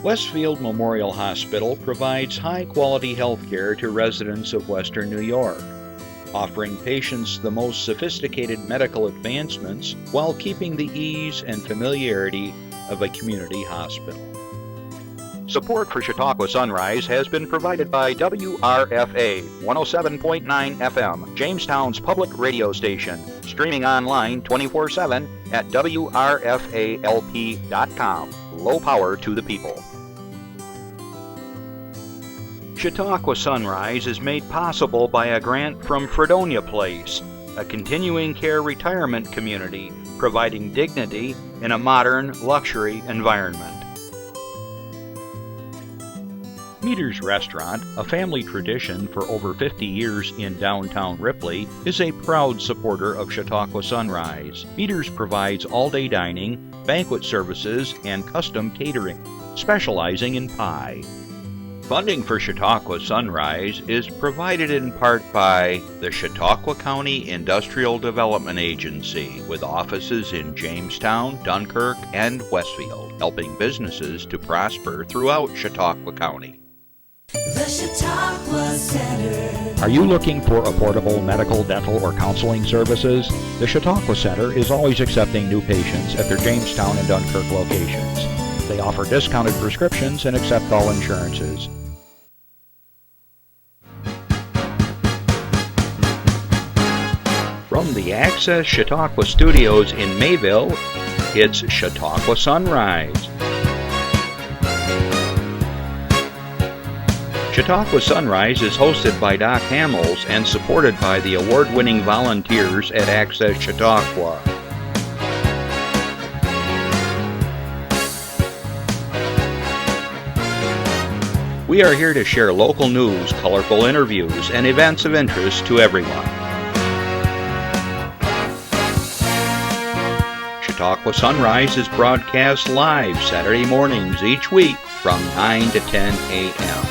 Westfield Memorial Hospital provides high-quality health care to residents of Western New York, offering patients the most sophisticated medical advancements while keeping the ease and familiarity of a community hospital. Support for Chautauqua Sunrise has been provided by WRFA 107.9 FM, Jamestown's public radio station, streaming online 24/7 at WRFALP.com. Low power to the people. Chautauqua Sunrise is made possible by a grant from Fredonia Place, a continuing care retirement community providing dignity in a modern luxury environment. Meter's Restaurant, a family tradition for over 50 years in downtown Ripley, is a proud supporter of Chautauqua Sunrise. Meter's provides all-day dining, banquet services, and custom catering, specializing in pie. Funding for Chautauqua Sunrise is provided in part by the Chautauqua County Industrial Development Agency, with offices in Jamestown, Dunkirk, and Westfield, helping businesses to prosper throughout Chautauqua County. The Chautauqua Center. Are you looking for affordable medical, dental, or counseling services? The Chautauqua Center is always accepting new patients at their Jamestown and Dunkirk locations. They offer discounted prescriptions and accept all insurances. From the Access Chautauqua Studios in Mayville, it's Chautauqua Sunrise. Chautauqua Sunrise is hosted by Doc Hamels and supported by the award-winning volunteers at Access Chautauqua. We are here to share local news, colorful interviews, and events of interest to everyone. Chautauqua Sunrise is broadcast live Saturday mornings each week from 9 to 10 a.m.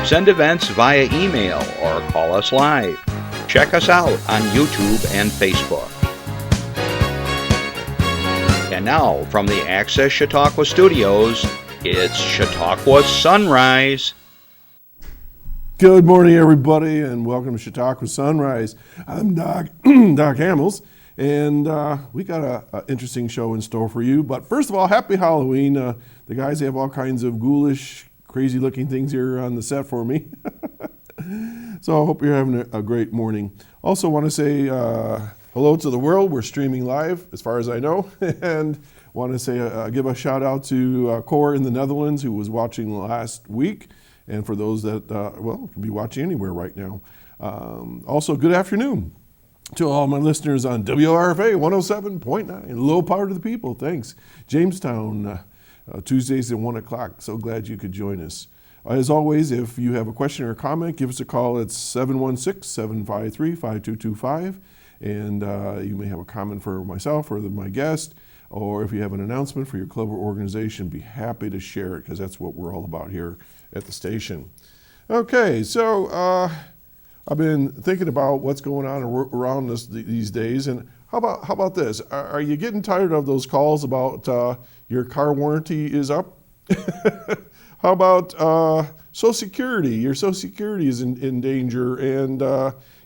Send events via email or call us live. Check us out on YouTube and Facebook. And now, from the Access Chautauqua Studios, it's Chautauqua Sunrise. Good morning, everybody, and welcome to Chautauqua Sunrise. I'm Doc Hamels, and we got an interesting show in store for you. But first of all, happy Halloween. The guys have all kinds of ghoulish, crazy-looking things here on the set for me. So I hope you're having a great morning. Also want to say hello to the world. We're streaming live, as far as I know, and want to say give a shout-out to Cor in the Netherlands, who was watching last week. And for those that, can be watching anywhere right now. Also, good afternoon to all my listeners on WRFA 107.9, low power to the people. Thanks. Jamestown, Tuesdays at 1 o'clock. So glad you could join us. As always, if you have a question or a comment, give us a call at 716-753-5225. And you may have a comment for myself or my guest. Or if you have an announcement for your club or organization, be happy to share it, because that's what we're all about here at the station. Okay, so I've been thinking about what's going on around us these days, and how about this? Are you getting tired of those calls about your car warranty is up? How about Social Security? Your Social Security is in danger, and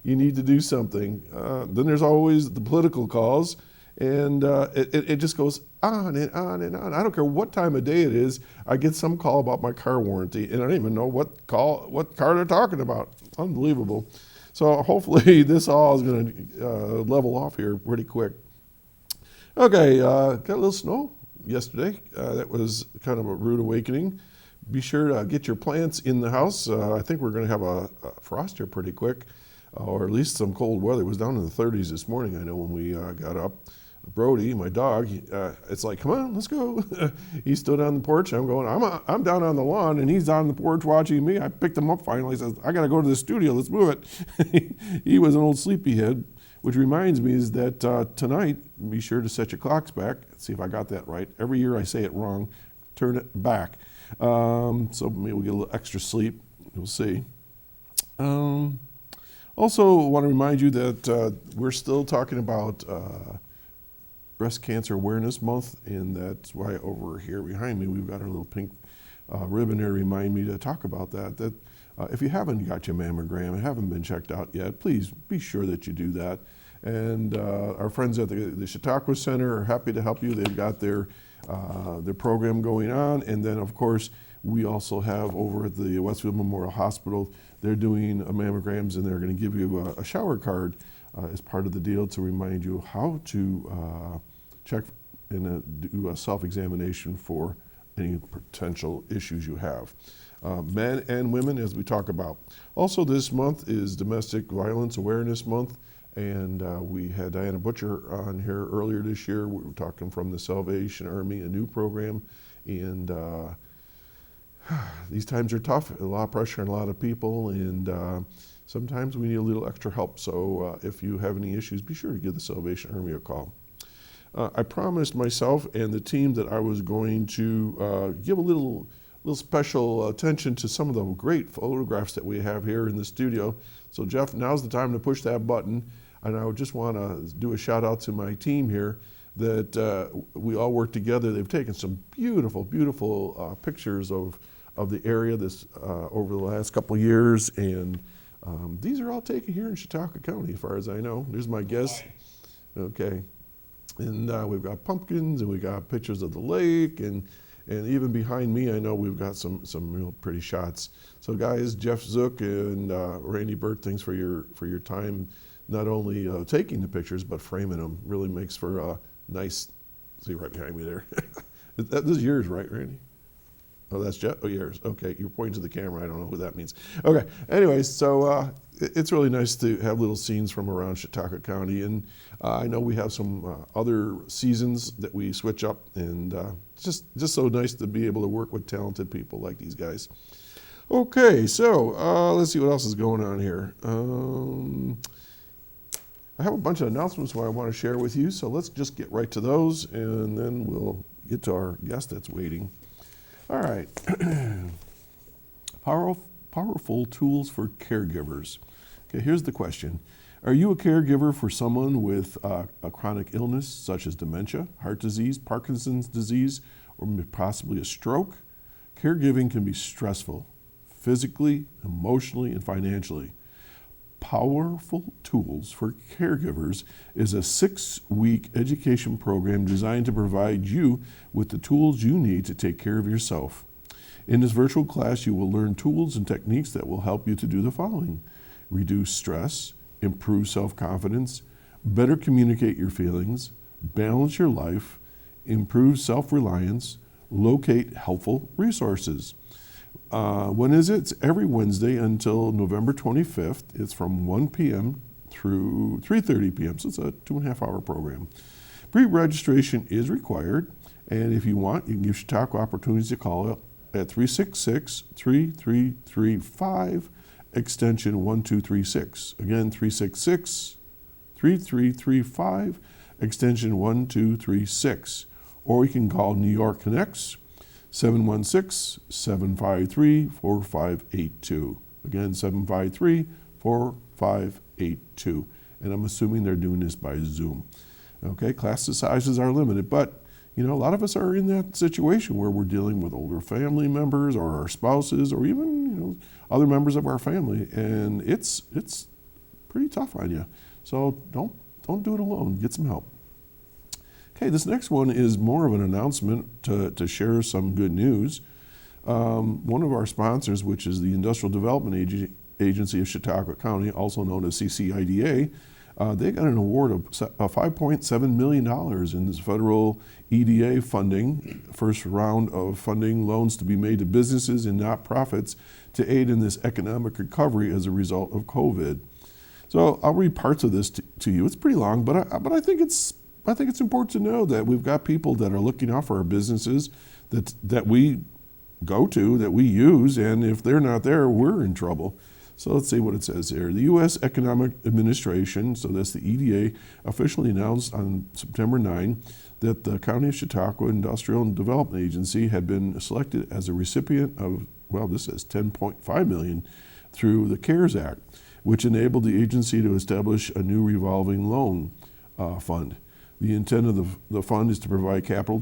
you need to do something. Then there's always the political calls. And it just goes on and on and on. I don't care what time of day it is. I get some call about my car warranty, and I don't even know what car they're talking about. Unbelievable. So hopefully this all is going to level off here pretty quick. Okay, got a little snow yesterday. That was kind of a rude awakening. Be sure to get your plants in the house. I think we're going to have a frost here pretty quick, or at least some cold weather. It was down in the 30s this morning, I know, when we got up. Brody, my dog, it's like, come on, let's go. He stood on the porch. I'm going, I'm down on the lawn, and he's on the porch watching me. I picked him up finally. He says, I got to go to the studio. Let's move it. He was an old sleepyhead, which reminds me is that tonight, be sure to set your clocks back. Let's see if I got that right. Every year I say it wrong. Turn it back. So maybe we'll get a little extra sleep. We'll see. Also want to remind you that we're still talking about Breast Cancer Awareness Month, and that's why over here behind me we've got our little pink ribbon there to remind me to talk about that. If you haven't got your mammogram and haven't been checked out yet, please be sure that you do that. And our friends at the Chautauqua Center are happy to help you. They've got their program going on, and then of course we also have over at the Westfield Memorial Hospital, they're doing mammograms, and they're going to give you a shower card as part of the deal to remind you how to check and do a self-examination for any potential issues you have. Men and women, as we talk about. Also this month is Domestic Violence Awareness Month, and we had Diana Butcher on here earlier this year. We were talking from the Salvation Army, a new program, and these times are tough, a lot of pressure on a lot of people, and sometimes we need a little extra help. So if you have any issues, be sure to give the Salvation Army a call. I promised myself and the team that I was going to give a little special attention to some of the great photographs that we have here in the studio. So Jeff, now's the time to push that button, and I would just want to do a shout out to my team here that we all work together. They've taken some beautiful, beautiful pictures of the area over the last couple of years, and these are all taken here in Chautauqua County, as far as I know. There's my guess. Okay, and we've got pumpkins, and we got pictures of the lake, and even behind me, I know we've got some real pretty shots. So guys, Jeff Zook and Randy Burt, thanks for your time, not only taking the pictures but framing them. Really makes for a nice. See right behind me there. This is yours, right, Randy? Oh, that's Jeff. Oh, yours. Okay, you're pointing to the camera. I don't know who that means. Okay. Anyways, so it's really nice to have little scenes from around Chautauqua County, and I know we have some other seasons that we switch up, and just so nice to be able to work with talented people like these guys. Okay, so let's see what else is going on here. I have a bunch of announcements I want to share with you, so let's just get right to those, and then we'll get to our guest that's waiting. All right. Powerful tools for caregivers. Okay, here's the question. Are you a caregiver for someone with a chronic illness such as dementia, heart disease, Parkinson's disease, or possibly a stroke? Caregiving can be stressful, physically, emotionally, and financially. Powerful Tools for Caregivers is a 6-week education program designed to provide you with the tools you need to take care of yourself. In this virtual class, you will learn tools and techniques that will help you to do the following: reduce stress, improve self-confidence, better communicate your feelings, balance your life, improve self-reliance, locate helpful resources. When is it? It's every Wednesday until November 25th. It's from 1 p.m. through 3:30 p.m., so it's a 2.5-hour program. Pre-registration is required, and if you want, you can give Chautauqua opportunities to call at 366-3335, extension 1236. Again, 366-3335, extension 1236. Or you can call New York Connects, 716-753-4582. Again, 753-4582. And I'm assuming they're doing this by Zoom. Okay, class sizes are limited, but a lot of us are in that situation where we're dealing with older family members or our spouses or even, other members of our family, and it's pretty tough on you. So don't do it alone. Get some help. Okay, this next one is more of an announcement to share some good news. One of our sponsors, which is the Industrial Development Agency of Chautauqua County, also known as CCIDA, they got an award of $5.7 million in this federal EDA funding, first round of funding loans to be made to businesses and not-profits to aid in this economic recovery as a result of COVID. So I'll read parts of this to you. It's pretty long, but I think it's important to know that we've got people that are looking out for our businesses that we go to, that we use, and if they're not there, we're in trouble. So let's see what it says here. The U.S. Economic Administration, so that's the EDA, officially announced on September 9 that the County of Chautauqua Industrial and Development Agency had been selected as a recipient of, this says $10.5 million through the CARES Act, which enabled the agency to establish a new revolving loan fund. The intent of the fund is to provide capital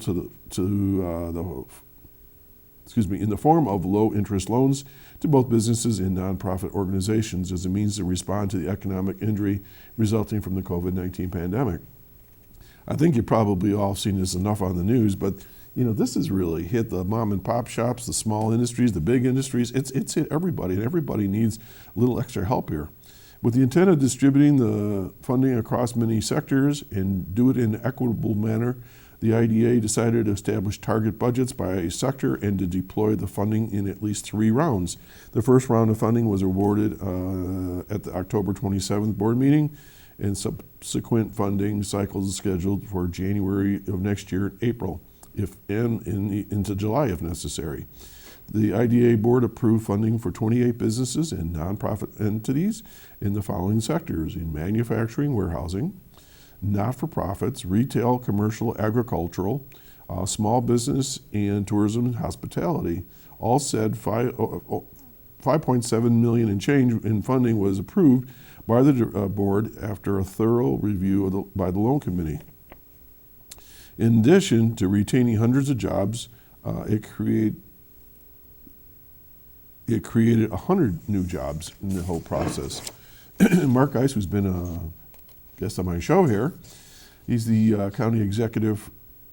in the form of low-interest loans to both businesses and nonprofit organizations as a means to respond to the economic injury resulting from the COVID-19 pandemic. I think you've probably all seen this enough on the news, but this has really hit the mom and pop shops, the small industries, the big industries. It's hit everybody, and everybody needs a little extra help here. With the intent of distributing the funding across many sectors and do it in an equitable manner, the IDA decided to establish target budgets by sector and to deploy the funding in at least 3 rounds. The first round of funding was awarded at the October 27th board meeting, and subsequent funding cycles is scheduled for January of next year, April, into July if necessary. The IDA board approved funding for 28 businesses and nonprofit entities in the following sectors: in manufacturing, warehousing, not-for-profits, retail, commercial, agricultural, small business, and tourism and hospitality. All said, $5.7 million in change in funding was approved by the board after a thorough review by the loan committee. In addition to retaining hundreds of jobs, it created 100 new jobs in the whole process. Mark Ice, who's been a guest on my show here, he's the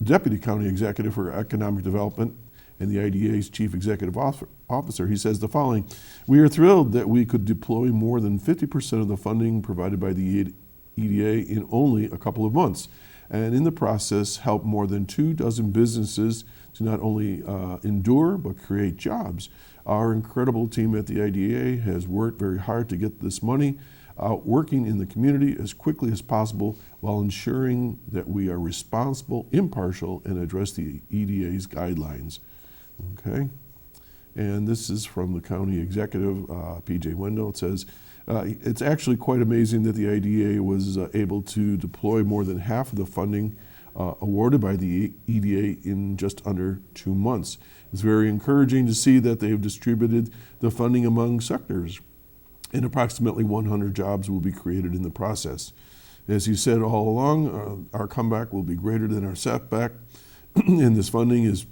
Deputy County Executive for Economic Development and the IDA's Chief Executive Officer. He says the following: "We are thrilled that we could deploy more than 50% of the funding provided by the EDA in only a couple of months, and in the process help more than 24 businesses to not only endure but create jobs. Our incredible team at the IDA has worked very hard to get this money out working in the community as quickly as possible while ensuring that we are responsible, impartial, and address the EDA's guidelines." Okay, and this is from the county executive, PJ Wendell. It says, it's actually quite amazing that the IDA was able to deploy more than half of the funding awarded by the EDA in just under 2 months. It's very encouraging to see that they've distributed the funding among sectors, and approximately 100 jobs will be created in the process. As he said all along, our comeback will be greater than our setback, and this funding is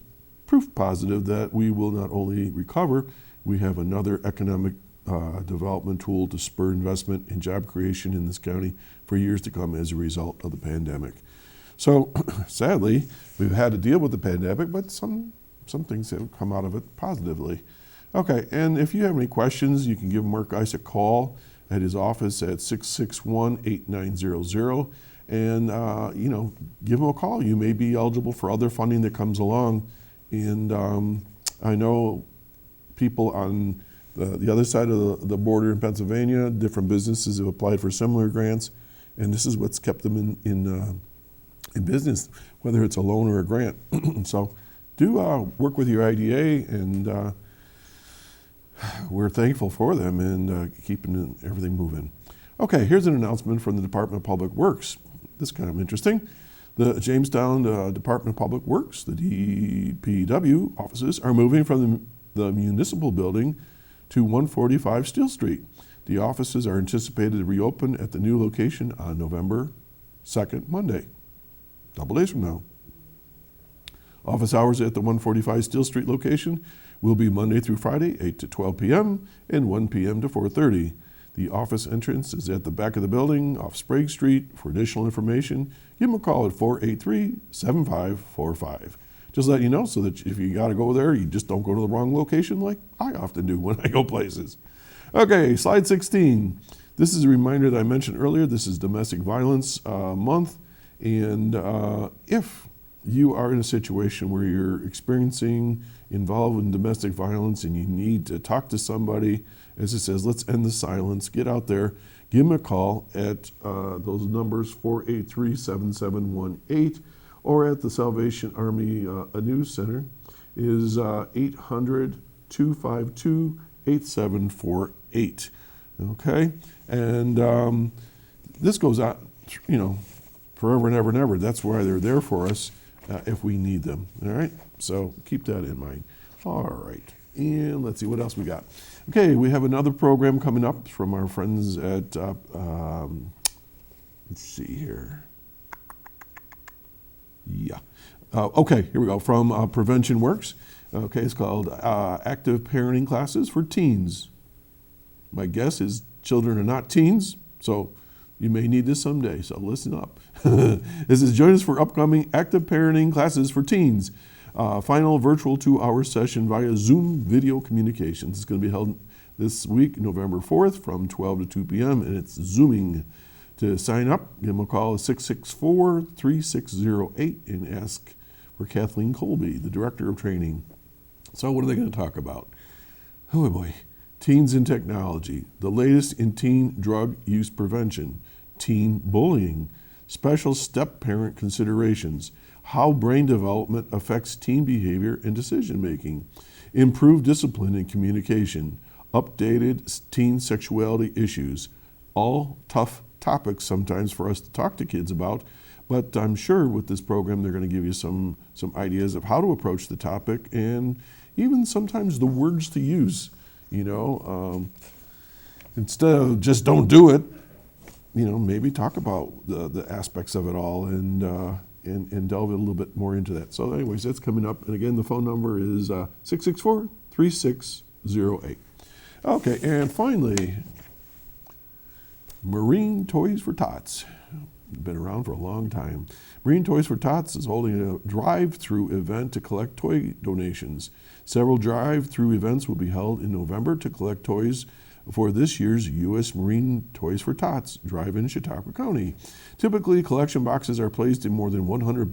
proof positive that we will not only recover, we have another economic development tool to spur investment and job creation in this county for years to come as a result of the pandemic. So sadly, we've had to deal with the pandemic, but some things have come out of it positively. Okay, and if you have any questions, you can give Mark Ice a call at his office at 661-8900, and give him a call. You may be eligible for other funding that comes along, and I know people on the other side of the border in Pennsylvania, different businesses have applied for similar grants, and this is what's kept them in business, whether it's a loan or a grant. So do work with your IDA, and we're thankful for them and keeping everything moving. Okay, here's an announcement from the Department of Public Works. This is kind of interesting. The Jamestown Department of Public Works, the DPW offices, are moving from the municipal building to 145 Steel Street. The offices are anticipated to reopen at the new location on November 2nd, Monday, a couple days from now. Office hours at the 145 Steel Street location will be Monday through Friday, 8 to 12 p.m. and 1 p.m. to 4:30. The office entrance is at the back of the building off Sprague Street. For additional information, give them a call at 483-7545. Just let you know so that if you got to go there, you just don't go to the wrong location like I often do when I go places. Okay, slide 16. This is a reminder that I mentioned earlier. This is Domestic Violence Month. And if you are in a situation where you're involved in domestic violence and you need to talk to somebody, as it says, let's end the silence, get out there, give them a call at those numbers, 483-7718, or at the Salvation Army News Center is 800-252-8748. Okay, and this goes out, forever and ever and ever. That's why they're there for us if we need them. All right, so keep that in mind. All right, and let's see what else we got. Okay, we have another program coming up from our friends at, let's see here. Yeah. Okay, here we go. From Prevention Works. Okay, it's called Active Parenting Classes for Teens. My guess is children are not teens, so you may need this someday, so listen up. This is join us for upcoming Active Parenting Classes for Teens. Final virtual 2-hour session via Zoom video communications. It's going to be held this week, November 4th from 12 to 2 p.m., and it's Zooming. To sign up, give them a call at 664-3608 and ask for Kathleen Colby, the Director of Training. So what are they going to talk about? Oh boy. Teens and technology, the latest in teen drug use prevention, teen bullying, special step-parent considerations, how brain development affects teen behavior and decision-making, improved discipline and communication, updated teen sexuality issues, all tough topics sometimes for us to talk to kids about, but I'm sure with this program they're going to give you some ideas of how to approach the topic and even sometimes the words to use. Instead of just don't do it, maybe talk about the aspects of it all and delve a little bit more into that. So anyways, that's coming up. And again, the phone number is 664-3608. Okay, and finally, Marine Toys for Tots. Been around for a long time. Marine Toys for Tots is holding a drive-through event to collect toy donations. Several drive-through events will be held in November to collect toys for this year's U.S. Marine Toys for Tots drive in Chautauqua County. Typically, collection boxes are placed in more than 100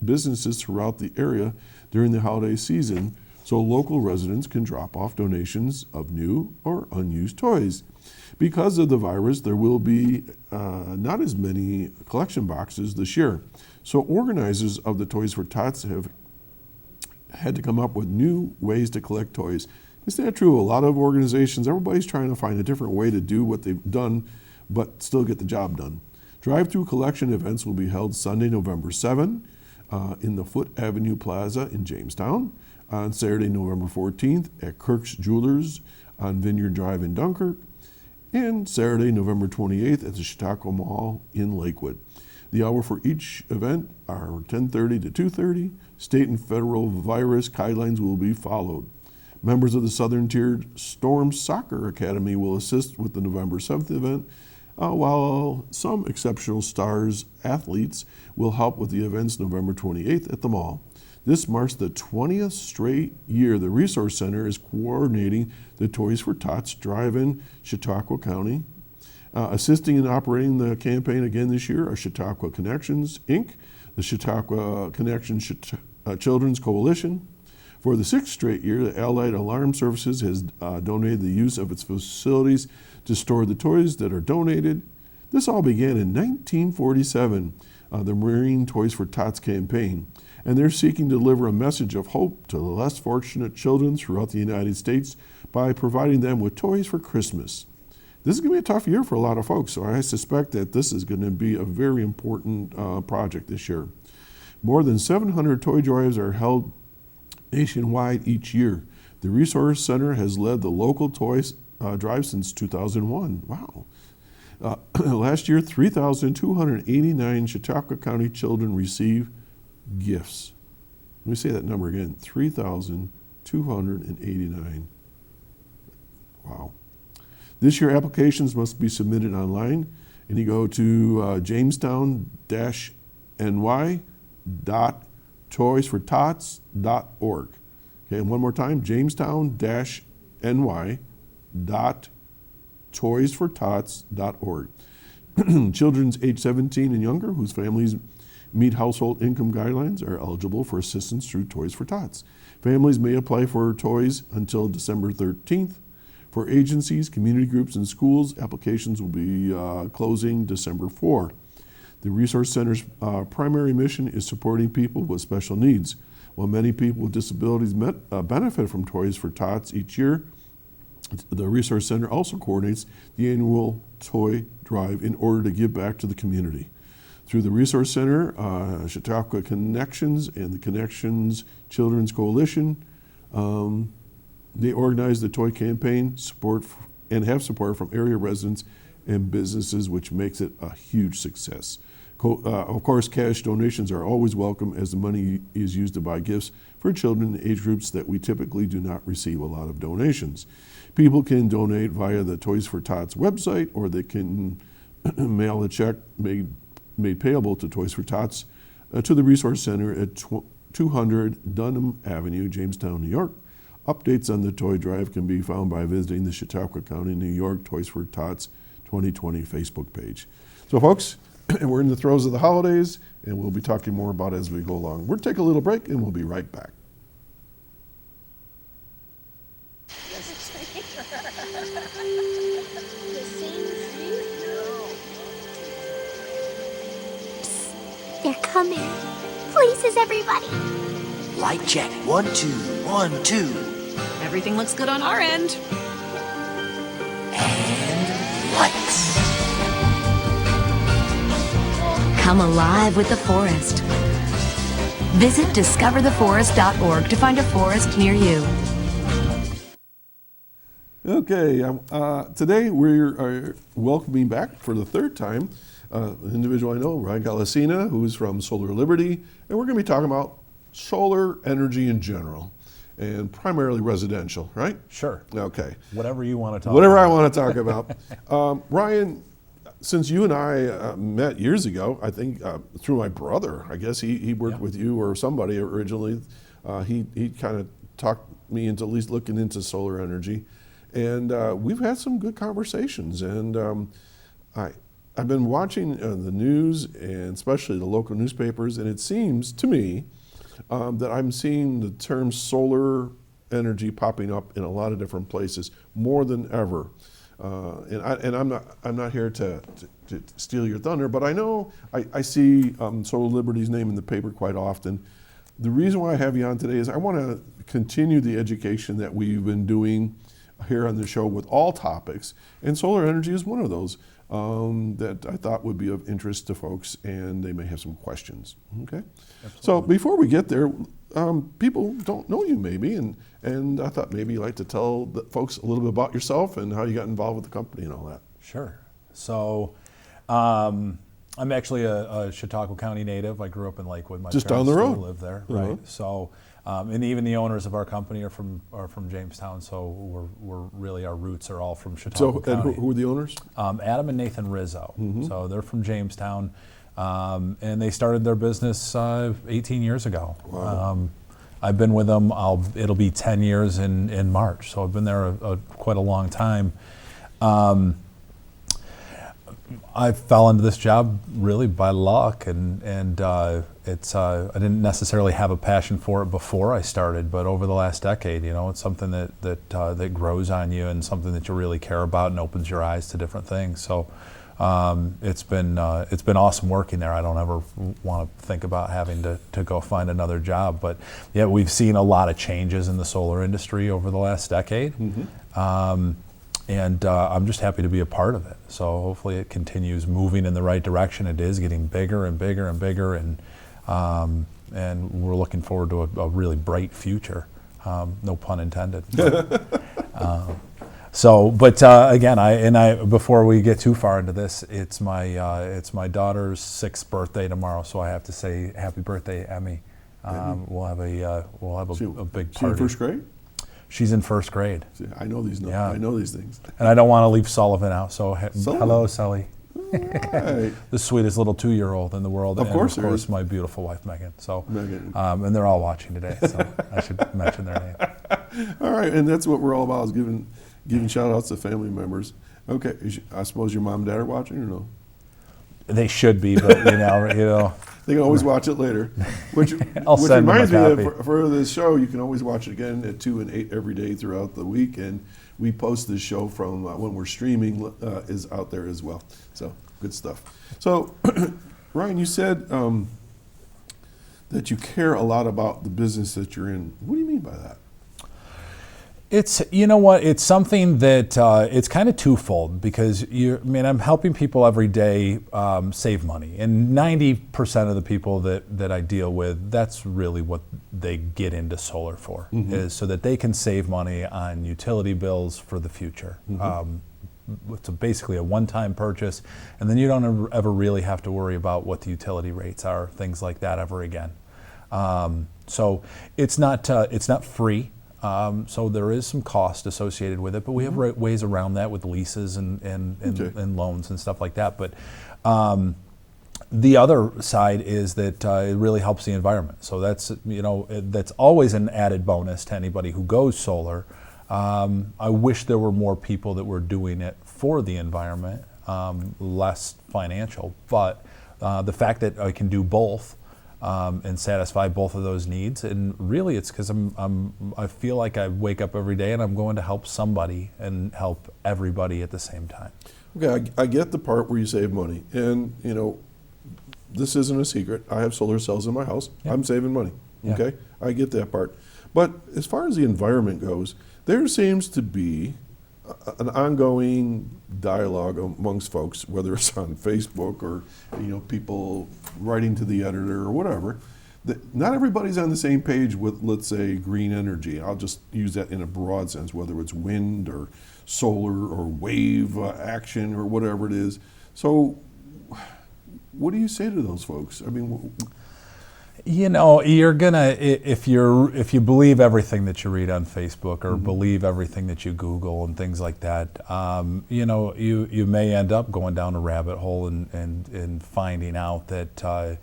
businesses throughout the area during the holiday season, so local residents can drop off donations of new or unused toys. Because of the virus, there will be not as many collection boxes this year. So organizers of the Toys for Tots have had to come up with new ways to collect toys. Isn't that true? A lot of organizations, everybody's trying to find a different way to do what they've done, but still get the job done. Drive-through collection events will be held Sunday, November 7 in the Foote Avenue Plaza in Jamestown, on Saturday, November 14th at Kirk's Jewelers on Vineyard Drive in Dunkirk, and Saturday, November 28th at the Chautauqua Mall in Lakewood. The hour for each event are 10:30 to 2:30. State and federal virus guidelines will be followed. Members of the Southern Tiered Storm Soccer Academy will assist with the November 7th event, while some exceptional stars athletes will help with the events November 28th at the mall. This marks the 20th straight year the Resource Center is coordinating the Toys for Tots drive-in Chautauqua County. Assisting in operating the campaign again this year are Chautauqua Connections, Inc., the Chautauqua Connections Children's Coalition. For the 6th straight year, the Allied Alarm Services has donated the use of its facilities to store the toys that are donated. This all began in 1947, the Marine Toys for Tots campaign, and they're seeking to deliver a message of hope to the less fortunate children throughout the United States by providing them with toys for Christmas. This is going to be a tough year for a lot of folks, so I suspect that this is going to be a very important project this year. More than 700 toy drives are held nationwide each year. The Resource Center has led the local toys drive since 2001. Wow. Last year, 3,289 Chautauqua County children received gifts. Let me say that number again, 3,289. Wow. This year, applications must be submitted online, and you go to jamestown-ny.toysfortots.org. Okay, and one more time, jamestown-ny.toysfortots.org. Children age 17 and younger whose families meet household income guidelines are eligible for assistance through Toys for Tots. Families may apply for toys until December 13th. For agencies, community groups, and schools, applications will be closing December 4. The Resource Center's primary mission is supporting people with special needs. While many people with disabilities benefit from Toys for Tots each year, the Resource Center also coordinates the annual toy drive in order to give back to the community. Through the Resource Center, Chautauqua Connections and the Connections Children's Coalition, they organize the toy campaign and have support from area residents and businesses, which makes it a huge success. Of course, cash donations are always welcome as the money is used to buy gifts for children in age groups that we typically do not receive a lot of donations. People can donate via the Toys for Tots website, or they can mail a check made payable to Toys for Tots to the Resource Center at 200 Dunham Avenue, Jamestown, New York. Updates on the toy drive can be found by visiting the Chautauqua County, New York Toys for Tots 2020 Facebook page. So folks, we're in the throes of the holidays, and we'll be talking more about it as we go along. We'll take a little break, and we'll be right back. They're coming. Places, everybody. Light check. 1, 2, 1, 2. Everything looks good on our end. And lights. Come alive with the forest. Visit discovertheforest.org to find a forest near you. Okay, today we're welcoming back for the third time an individual I know, Ryan Calalesina, who's from Solar Liberty, and we're going to be talking about solar energy in general, and primarily residential, right? Sure. Okay. Whatever you want to talk Whatever about. I want to talk about. Ryan, since you and I met years ago, I think through my brother, I guess he worked with you or somebody originally. He kind of talked me into at least looking into solar energy, and we've had some good conversations. And I've been watching the news, and especially the local newspapers, and it seems to me that I'm seeing the term solar energy popping up in a lot of different places more than ever. And I'm not here to steal your thunder, but I know I see Solar Liberty's name in the paper quite often. The reason why I have you on today is I want to continue the education that we've been doing here on the show with all topics, and solar energy is one of those that I thought would be of interest to folks, and they may have some questions. Okay, absolutely. So before we get there, people don't know you maybe, and I thought maybe you'd like to tell the folks a little bit about yourself and how you got involved with the company and all that. Sure. So I'm actually a Chautauqua County native. I grew up in Lakewood. My Just parents down the still road. live there, Uh-huh. right? So, and even the owners of our company are from Jamestown. So we're really, our roots are all from Chautauqua So, and County. who are the owners? Adam and Nathan Rizzo. Mm-hmm. So they're from Jamestown, and they started their business 18 years ago. Wow. I've been with them. It'll be 10 years in March. So I've been there quite a long time. I fell into this job really by luck, and it's I didn't necessarily have a passion for it before I started, but over the last decade, it's something that grows on you, and something that you really care about and opens your eyes to different things. So it's been awesome working there. I don't ever want to think about having to go find another job, but yeah, we've seen a lot of changes in the solar industry over the last decade. Mm-hmm. And I'm just happy to be a part of it. So hopefully it continues moving in the right direction. It is getting bigger and bigger and bigger, and we're looking forward to a really bright future. No pun intended. But, again, before we get too far into this, it's my daughter's 6th birthday tomorrow, so I have to say happy birthday, Emmy. We'll have a big party. She in first grade? She's in 1st grade. See, I know these. Yeah. I know these things. And I don't want to leave Sullivan out, so Sullivan. hello, Sully. Right. The sweetest little 2-year-old in the world. Of course and there of course, is. my beautiful wife, Megan. So, Megan. And they're all watching today, so I should mention their name. All right, and that's what we're all about, is giving shout outs to family members. Okay, I suppose your mom and dad are watching, or no? They should be, but you know. They can always watch it later. Which I'll send them a reminds me copy. that for this show, you can always watch it again at 2 and 8 every day throughout the week. And we post this show from when we're streaming is out there as well. So good stuff. So Ryan, you said that you care a lot about the business that you're in. What do you mean by that? It's, you know what, it's something that it's kind of twofold, because I'm helping people every day save money, and 90% of the people that I deal with, that's really what they get into solar for, mm-hmm. is so that they can save money on utility bills for the future. Mm-hmm. basically a one-time purchase, and then you don't ever really have to worry about what the utility rates are, things like that ever again. So it's not free. So there is some cost associated with it, but we have ways around that with leases and loans and stuff like that. But the other side is that it really helps the environment. So that's always an added bonus to anybody who goes solar. I wish there were more people that were doing it for the environment, less financial. But the fact that I can do both and satisfy both of those needs, and really it's because I feel like I wake up every day and I'm going to help somebody and help everybody at the same time. Okay, I get the part where you save money, and this isn't a secret. I have solar cells in my house. Yeah. I'm saving money. Yeah. Okay, I get that part. But as far as the environment goes, there seems to be an ongoing dialogue amongst folks, whether it's on Facebook or people writing to the editor or whatever. That not everybody's on the same page with, let's say, green energy. I'll just use that in a broad sense, whether it's wind or solar or wave action or whatever it is. So what do you say to those folks? I mean, you're gonna, if you believe everything that you read on Facebook or believe everything that you Google and things like that, you may end up going down a rabbit hole and finding out that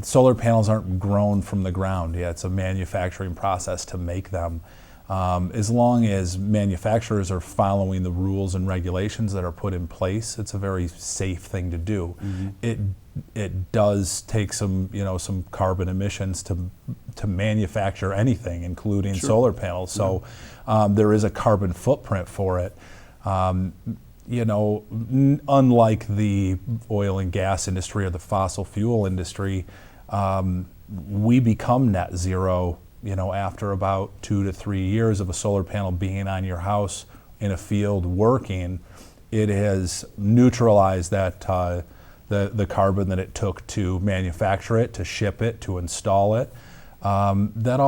solar panels aren't grown from the ground. Yeah, it's a manufacturing process to make them. As long as manufacturers are following the rules and regulations that are put in place, it's a very safe thing to do. It does take some carbon emissions to manufacture anything, including solar panels. So there is a carbon footprint for it. Unlike the oil and gas industry or the fossil fuel industry, we become net zero after about 2 to 3 years of a solar panel being on your house in a field working. It has neutralized that the carbon that it took to manufacture it, to ship it, to install it. That's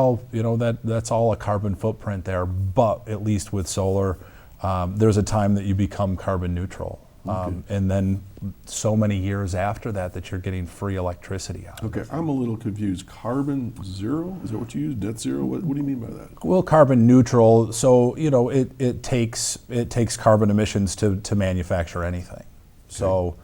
all a carbon footprint there. But at least with solar, there's a time that you become carbon neutral. And then so many years after that you're getting free electricity out of it. Okay, I'm a little confused. Carbon zero? Is that what you use? Net zero? What do you mean by that? Well, carbon neutral, so it takes carbon emissions to manufacture anything. Okay. So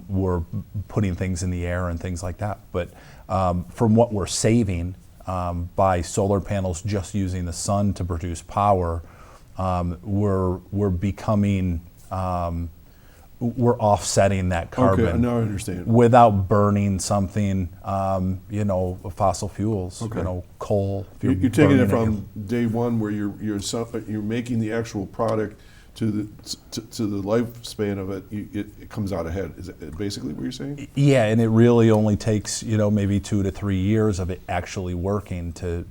we're putting things in the air and things like that. But from what we're saving by solar panels just using the sun to produce power, we're becoming we're offsetting that carbon. Okay, now I understand. Without burning something, fossil fuels, coal. You're taking it from day one, where you're making the actual product to the lifespan of it. It comes out ahead. Is it basically what you're saying? Yeah, and it really only takes maybe 2 to 3 years of it actually working to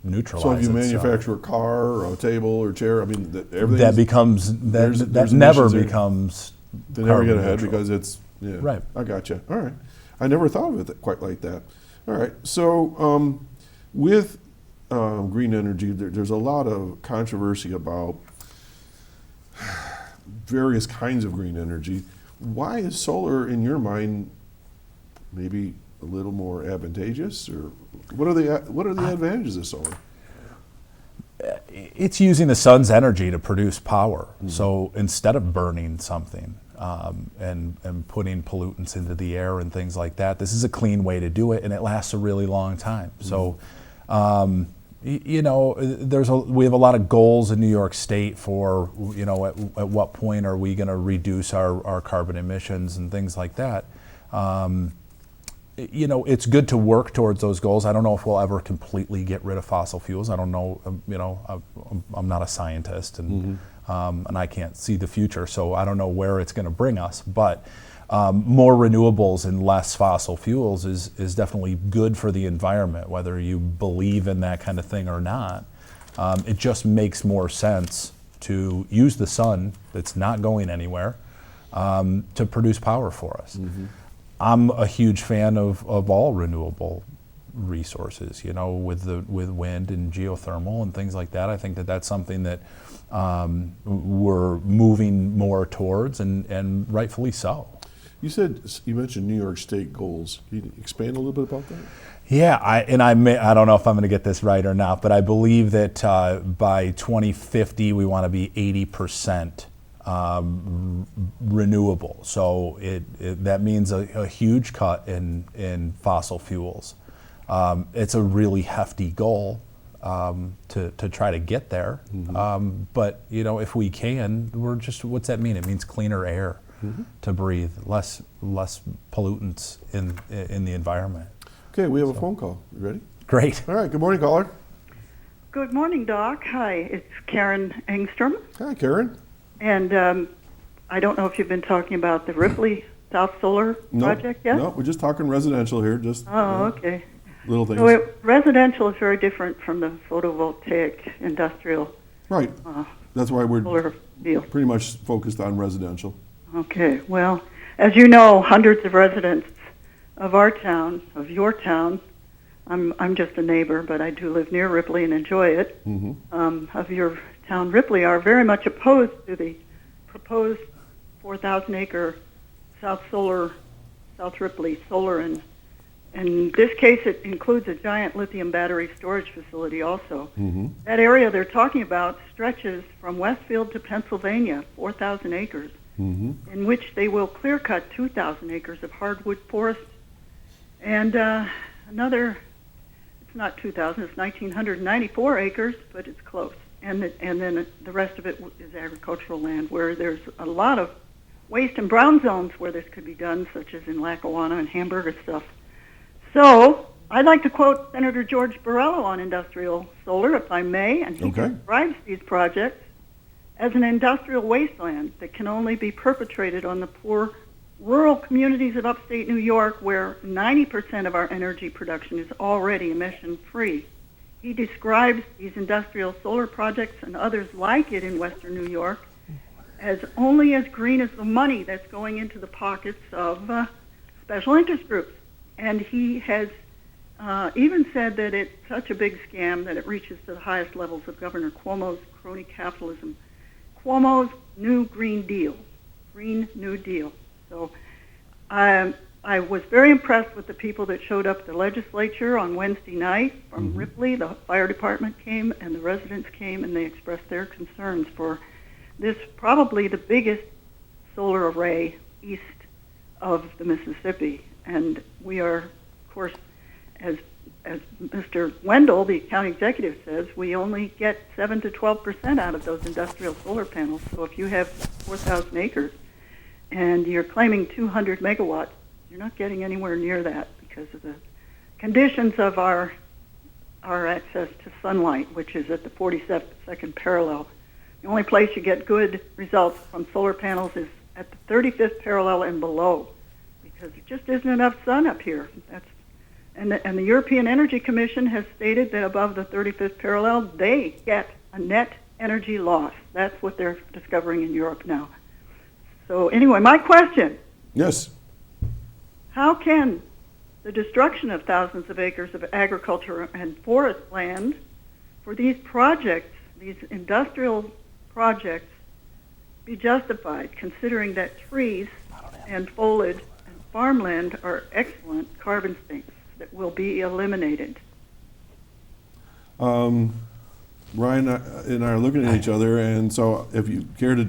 neutralize. So if you it, manufacture a car or a table or chair, everything that becomes that never becomes. They never get ahead neutral. because it's right. I gotcha. All right, I never thought of it quite like that. All right, so with green energy, there's a lot of controversy about various kinds of green energy. Why is solar, in your mind, maybe a little more advantageous, or what are the advantages of solar? It's using the sun's energy to produce power. So instead of burning something and putting pollutants into the air and things like that, this is a clean way to do it, and it lasts a really long time. So. We have a lot of goals in New York State for, at what point are we going to reduce our carbon emissions and things like that. It's good to work towards those goals. I don't know if we'll ever completely get rid of fossil fuels. I don't know, I'm not a scientist and I can't see the future, so I don't know where it's going to bring us. But more renewables and less fossil fuels is definitely good for the environment, whether you believe in that kind of thing or not. It just makes more sense to use the sun that's not going anywhere to produce power for us. I'm a huge fan of all renewable resources, with wind and geothermal and things like that. I think that that's something that we're moving more towards, and rightfully so. You mentioned New York State goals. Can you expand a little bit about that? Yeah, I don't know if I'm going to get this right or not, but I believe that by 2050 we want to be 80% renewable. So that means a huge cut in fossil fuels. It's a really hefty goal to try to get there. But if we can, what's that mean? It means cleaner air to breathe, less pollutants in the environment. Okay, we have a phone call. You ready? Great. All right, good morning, caller. Good morning, Doc. Hi, it's Karen Engstrom. Hi, Karen. And I don't know if you've been talking about the Ripley South Solar project yet? No, we're just talking residential here, just okay. little things. So residential is very different from the photovoltaic industrial Right. That's why we're solar deal. pretty much focused on residential. Okay, well, as you know, hundreds of residents of our town, of your town, I'm just a neighbor, but I do live near Ripley and enjoy it, of your town, Ripley, are very much opposed to the proposed 4,000-acre South Ripley solar, and in this case it includes a giant lithium battery storage facility also. That area they're talking about stretches from Westfield to Pennsylvania, 4,000 acres, in which they will clear cut 2,000 acres of hardwood forest, and another, it's not 2,000, it's 1,994 acres, but it's close. And then the rest of it is agricultural land, where there's a lot of waste and brown zones where this could be done, such as in Lackawanna and Hamburger stuff. So I'd like to quote Senator George Borrello on industrial solar, if I may, and he describes these projects as an industrial wasteland that can only be perpetrated on the poor rural communities of upstate New York, where 90% of our energy production is already emission-free. He describes these industrial solar projects and others like it in western New York as only as green as the money that's going into the pockets of special interest groups. And he has even said that it's such a big scam that it reaches to the highest levels of Governor Cuomo's crony capitalism. Cuomo's new Green Deal. Green New Deal. So I was very impressed with the people that showed up at the legislature on Wednesday night from Ripley. The fire department came and the residents came, and they expressed their concerns for this, probably the biggest solar array east of the Mississippi. And we are, of course, as Mr. Wendell, the county executive, says, we only get 7 to 12% out of those industrial solar panels. So if you have 4,000 acres and you're claiming 200 megawatts, you're not getting anywhere near that because of the conditions of our access to sunlight, which is at the 42nd parallel. The only place you get good results from solar panels is at the 35th parallel and below, because there just isn't enough sun up here. And the European Energy Commission has stated that above the 35th parallel, they get a net energy loss. That's what they're discovering in Europe now. So anyway, my question. Yes. How can the destruction of thousands of acres of agriculture and forest land for these projects, these industrial projects, be justified, considering that trees and foliage and farmland are excellent carbon sinks that will be eliminated? Ryan and I are looking at each other, and so if you care to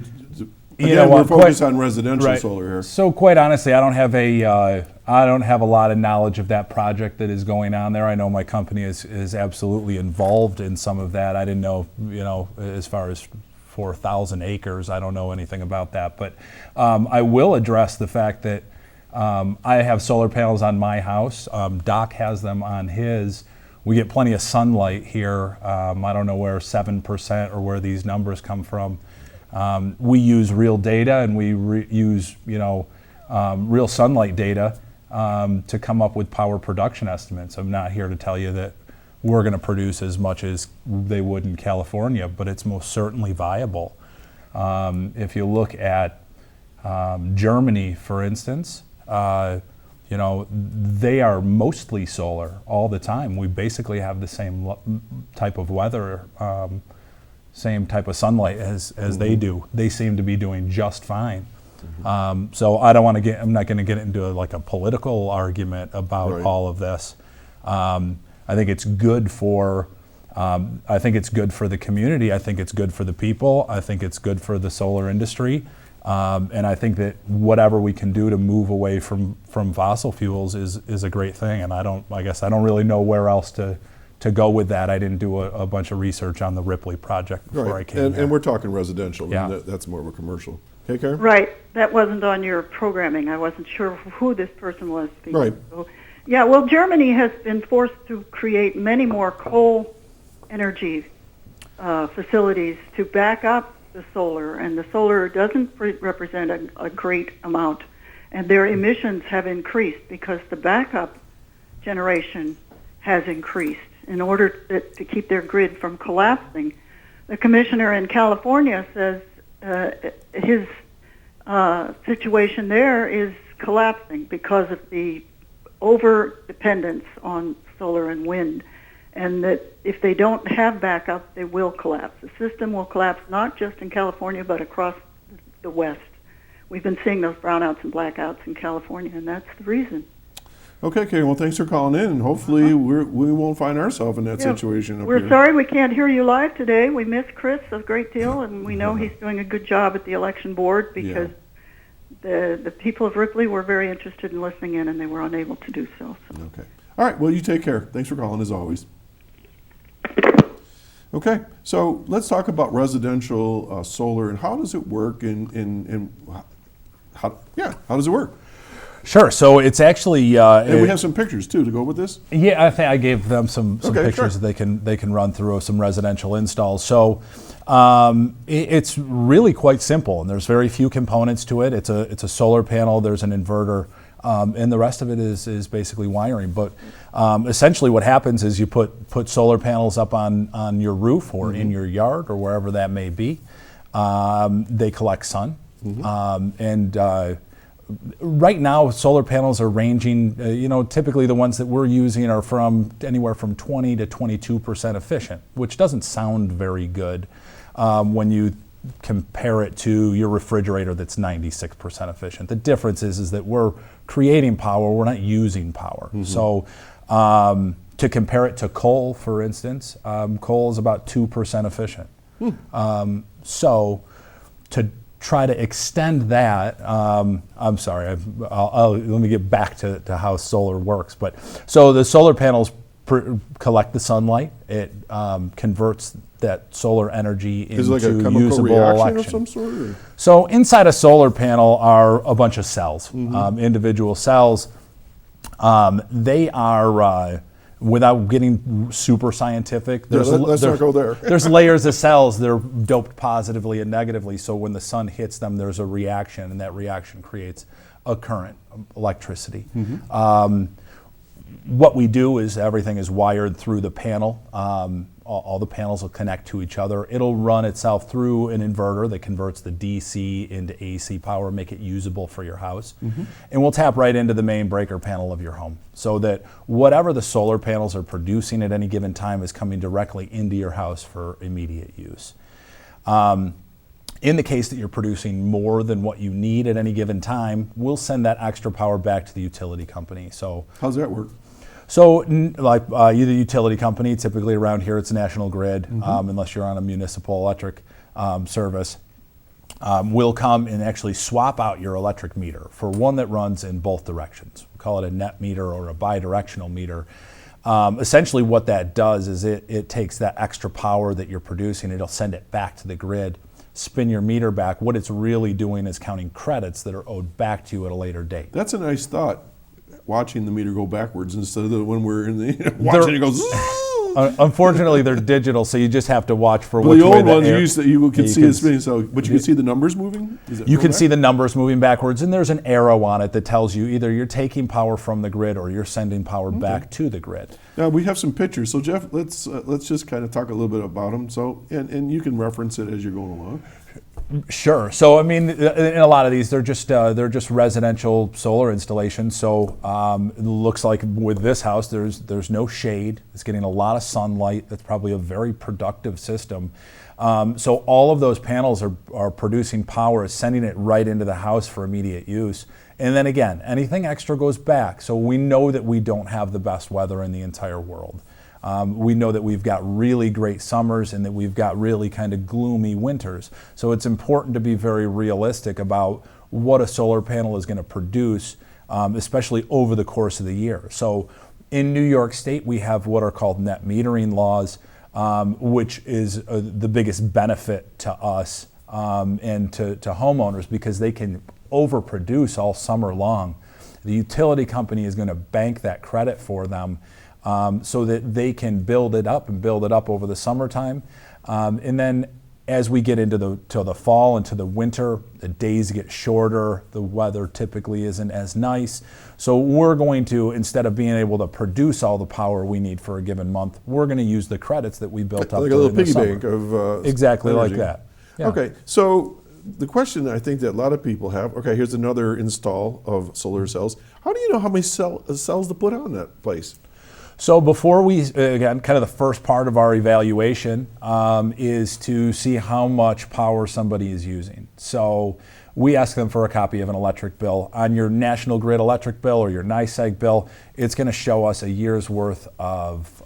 again, we're focused on residential solar here. So quite honestly, I don't have a lot of knowledge of that project that is going on there. I know my company is absolutely involved in some of that. I didn't know, as far as 4,000 acres, I don't know anything about that. But I will address the fact that I have solar panels on my house. Doc has them on his. We get plenty of sunlight here. I don't know where 7% or where these numbers come from. We use real data, and we use real sunlight data to come up with power production estimates. I'm not here to tell you that we're going to produce as much as they would in California, but it's most certainly viable. If you look at Germany, for instance, you know, they are mostly solar all the time. We basically have the same type of weather, same type of sunlight as they do. They seem to be doing just fine. So I don't want to get, I'm not going to get into like a political argument about all of this. I think it's good for, I think it's good for the community. I think it's good for the people. I think it's good for the solar industry. And I think that whatever we can do to move away from fossil fuels is a great thing. And I guess I don't really know where else to go with that. I didn't do a bunch of research on the Ripley project before I came here. And we're talking residential. Yeah. That's more of a commercial. Okay, Karen? Right. That wasn't on your programming. I wasn't sure who this person was. Right. So, yeah, well, Germany has been forced to create many more coal energy facilities to back up the solar, and the solar doesn't represent a great amount, and their emissions have increased because the backup generation has increased in order to keep their grid from collapsing. The commissioner in California says his situation there is collapsing because of the over-dependence on solar and wind, and that if they don't have backup, they will collapse. The system will collapse not just in California, but across the West. We've been seeing those brownouts and blackouts in California, and that's the reason. Okay, Karen, well, thanks for calling in, and hopefully we won't find ourselves in that situation up We're here. sorry we can't hear you live today. We miss Chris a great deal, and we know he's doing a good job at the election board because the people of Ripley were very interested in listening in, and they were unable to do so. Okay. All right, well, you take care. Thanks for calling, as always. Okay, so let's talk about residential solar, and how does it work, and how does it work? Sure. So it's actually, and we have some pictures too to go with this. Yeah, I think I gave them some pictures sure. that they can run through of some residential installs. So it's really quite simple, and there's very few components to it. It's a solar panel. There's an inverter, and the rest of it is basically wiring. But essentially, what happens is you put solar panels up on your roof or in your yard or wherever that may be. They collect sun, and right now, solar panels are ranging, typically the ones that we're using are from anywhere from 20 to 22% efficient, which doesn't sound very good when you compare it to your refrigerator that's 96% efficient. The difference is that we're creating power, we're not using power. So to compare it to coal, for instance, coal is about 2% efficient. So to try to extend that, I'm sorry, let me get back to how solar works. But so the solar panels collect the sunlight. It converts that solar energy into like a chemical usable reaction electricity. of some sort? Or? So inside a solar panel are a bunch of cells, individual cells. They are, without getting super scientific, let's not go there. there's layers of cells that are doped positively and negatively, so when the sun hits them, there's a reaction, and that reaction creates a current, electricity. What we do is everything is wired through the panel. All the panels will connect to each other. It'll run itself through an inverter that converts the DC into AC power, make it usable for your house. And we'll tap right into the main breaker panel of your home so that whatever the solar panels are producing at any given time is coming directly into your house for immediate use. In the case that you're producing more than what you need at any given time, we'll send that extra power back to the utility company. So How's that work? So, like either utility company, typically around here it's National Grid, unless you're on a municipal electric service, will come and actually swap out your electric meter for one that runs in both directions. We call it a net meter or a bidirectional meter. Essentially what that does is it takes that extra power that you're producing, it'll send it back to the grid, spin your meter back. What it's really doing is counting credits that are owed back to you at a later date. That's a nice thought. Watching the meter go backwards instead of when we're in the watching it go. Unfortunately, they're digital, so you just have to watch for Well, which the way old ones you can see can it spinning. So, but you can see the numbers moving. You can see the numbers moving backwards, and there's an arrow on it that tells you either you're taking power from the grid or you're sending power back to the grid. Now we have some pictures. So Jeff, let's just kind of talk a little bit about them. So and you can reference it as you're going along. Sure. So I mean, in a lot of these, they're just residential solar installations. So it looks like with this house, there's no shade. It's getting a lot of sunlight. That's probably a very productive system. So all of those panels are producing power, sending it right into the house for immediate use. And then again, anything extra goes back. So we know that we don't have the best weather in the entire world. We know that we've got really great summers and that we've got really kind of gloomy winters. So it's important to be very realistic about what a solar panel is going to produce, especially over the course of the year. So in New York State, we have what are called net metering laws, which is the biggest benefit to us and to homeowners because they can overproduce all summer long. The utility company is going to bank that credit for them so that they can build it up over the summertime. And then as we get into the fall and to the winter, the days get shorter, the weather typically isn't as nice. So we're going to, instead of being able to produce all the power we need for a given month, we're going to use the credits that we built up like a little piggy summer. bank of exactly energy. like that. Yeah. Okay, so the question I think that a lot of people have, okay, here's another install of solar cells. How do you know how many cells to put on that place? So before we, again, kind of the first part of our evaluation is to see how much power somebody is using. So we ask them for a copy of an electric bill. On your National Grid electric bill or your NYSEG bill, it's going to show us a year's worth of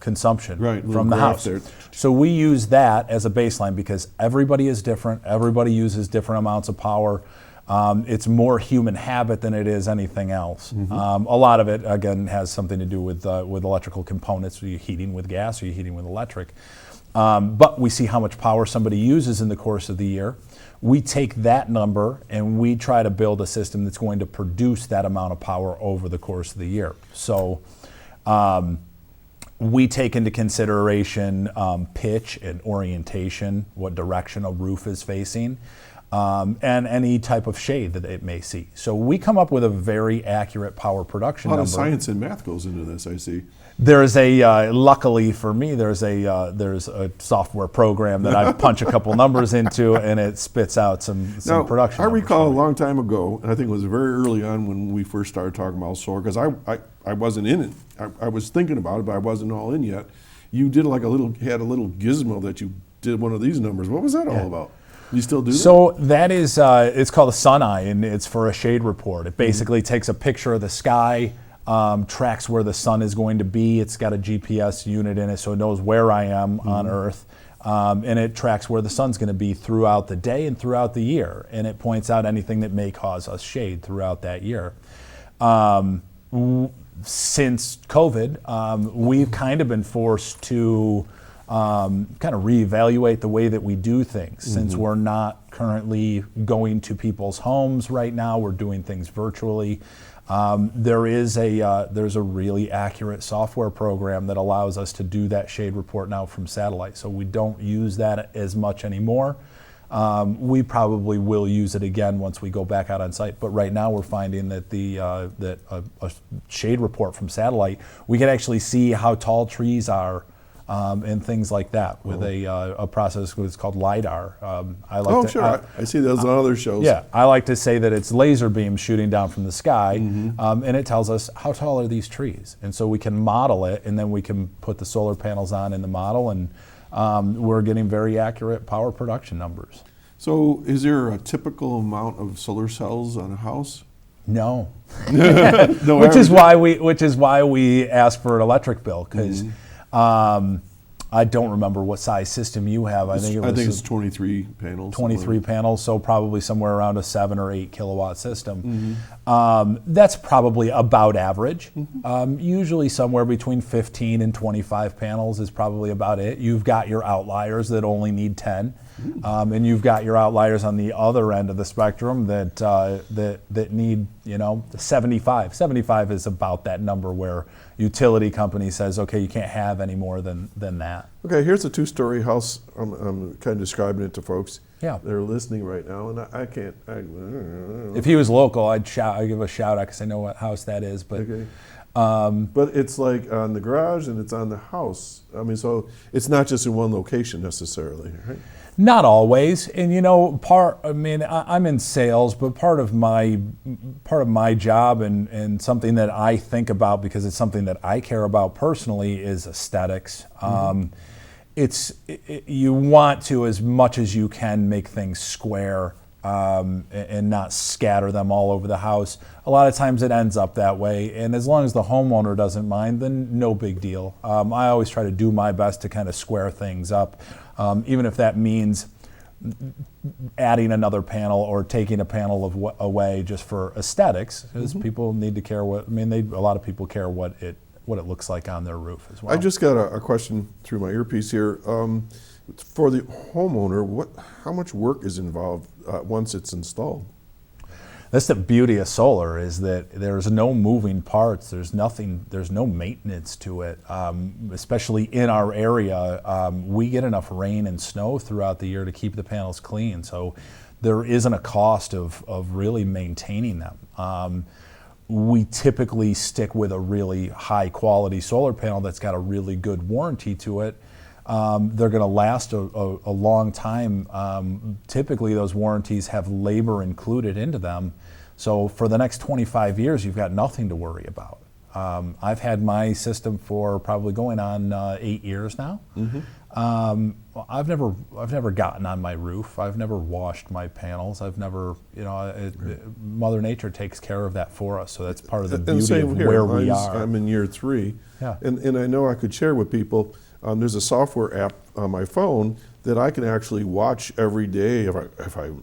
consumption from the house. There. So we use that as a baseline because everybody is different. Everybody uses different amounts of power. It's more human habit than it is anything else. Mm-hmm. A lot of it, again, has something to do with electrical components. Are you heating with gas or are you heating with electric? But we see how much power somebody uses in the course of the year. We take that number and we try to build a system that's going to produce that amount of power over the course of the year. So we take into consideration pitch and orientation, what direction a roof is facing. And any type of shade that it may see. So we come up with a very accurate power production number. A lot of science and math goes into this, I see. There's luckily for me, there's a software program that I punch a couple numbers into and it spits out some production numbers. I recall a long time ago, and I think it was very early on when we first started talking about solar, because I wasn't in it. I was thinking about it, but I wasn't all in yet. You did had a little gizmo that you did one of these numbers. What was that all about? You still do that? So that is, it's called a sun eye, and it's for a shade report. It basically takes a picture of the sky, tracks where the sun is going to be. It's got a GPS unit in it, so it knows where I am on Earth, and it tracks where the sun's going to be throughout the day and throughout the year, and it points out anything that may cause us shade throughout that year. Since COVID, we've kind of been forced to kind of reevaluate the way that we do things. Since we're not currently going to people's homes right now, we're doing things virtually. There's a really accurate software program that allows us to do that shade report now from satellite. So we don't use that as much anymore. We probably will use it again once we go back out on site. But right now we're finding that a shade report from satellite, we can actually see how tall trees are. And things like that with a process that's called LiDAR. I see those on other shows. Yeah, I like to say that it's laser beams shooting down from the sky, and it tells us how tall are these trees. And so we can model it, and then we can put the solar panels on in the model, and we're getting very accurate power production numbers. So is there a typical amount of solar cells on a house? No. Which is why we ask for an electric bill, because I don't remember what size system you have. I think it's 23 panels. 23 panels, so probably somewhere around a 7 or 8 kilowatt system. That's probably about average. Usually somewhere between 15 and 25 panels is probably about it. You've got your outliers that only need 10, and you've got your outliers on the other end of the spectrum that need 75. 75 is about that number where utility company says, okay, you can't have any more than that. Okay, here's a 2-story house. I'm kind of describing it to folks. Yeah. that are listening right now, and I can't. If he was local, I'd give a shout out because I know what house that is. But Okay. But it's like on the garage and it's on the house. I mean, so it's not just in one location necessarily, right? not always. And I'm in sales, but part of my job and something that I think about because it's something that I care about personally is aesthetics. You want to, as much as you can, make things square and not scatter them all over the house. A lot of times it ends up that way, and as long as the homeowner doesn't mind, then no big deal. I always try to do my best to kind of square things up, even if that means adding another panel or taking a panel away just for aesthetics, because people need to care a lot of people care what it looks like on their roof as well. I just got a question through my earpiece here. For the homeowner, how much work is involved once it's installed? That's the beauty of solar, is that there's no moving parts. There's no maintenance to it. Especially in our area, we get enough rain and snow throughout the year to keep the panels clean. So there isn't a cost of really maintaining them. We typically stick with a really high quality solar panel that's got a really good warranty to it. They're going to last a long time. Typically, those warranties have labor included into them. So for the next 25 years, you've got nothing to worry about. I've had my system for probably going on 8 years now. I've never gotten on my roof. I've never washed my panels. I've never, Mother Nature takes care of that for us. So that's part of the beauty of where we are. I'm in year 3, Yeah. and I know I could share with people. There's a software app on my phone that I can actually watch every day if I'm